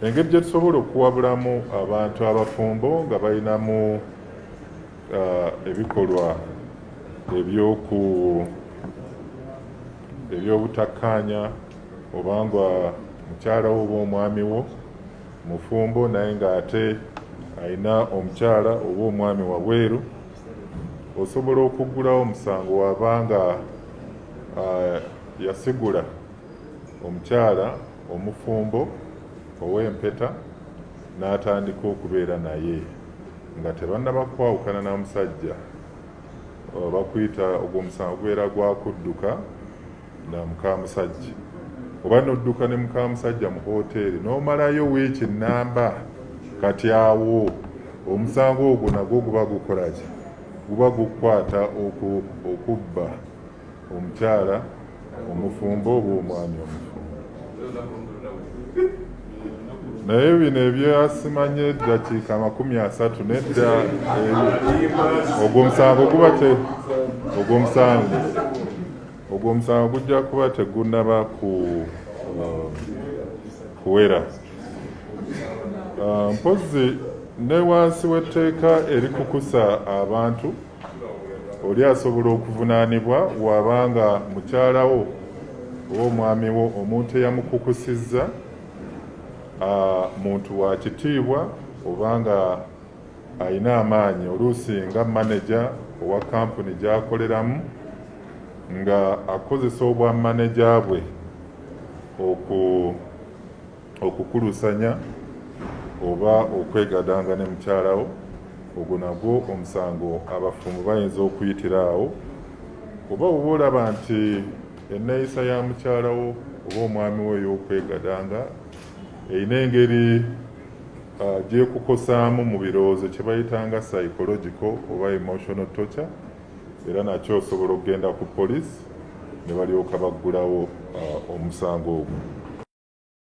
engeri gye tusobola okuwabulamu abantu abafumbo nga balinamu ebikolwa ebyobutakkaanya obanga mukyala wo oba omwami wo mufumbo naye ng'ate alina omukyala oba omwami wabweru, osobola okuggulawo omusango wabanga yasigula omukyala omufumbo ow'empeta n'atandika okubeera naye nga tebannaba kwawukana na musajja, bakuyita ogwo omusango gubeera gwa kudduka na mukamusajja, oba n'odduka ne mukamusajja mu hoteeri n'omalayo wiiki nnamba, kati awo omusango ogwo nagwo guba gukolaki, guba gukwata okubba omukyala omufumbo oba omwami omufumbo. Naye bino ebyasimanye dakiika 30 nedda ogwo omusango guba ogwo omusango gujja kuba tegunnaba kuwera. Mpozzi ne wansi w'etteeka erikukusa abantu oli asobola okuvunaanibwa wabanga mukyalawo oba omwami wo omuntu eyamukukusizza muntu wa kitiibwa obanga alina amaanyi, oluusi nga maneja owa kampuni gy'akoleramu nga akozesa obwa maneja bwe okukulusanya oba okwegadanga ne mukyalawo, ogwo nagwo omusango abafumbo bayinza okuyitira awo. Oba oba olaba nti enneeyisa ya mukyalawo oba omwami we ey'okwegadanga erina engeri gyekukosaamu mu birowoozo kye bayitanga psychological oba emotional torture, era nakyo osobola okugenda ku poliisi ne balyoka baggulawo omusango ogwo.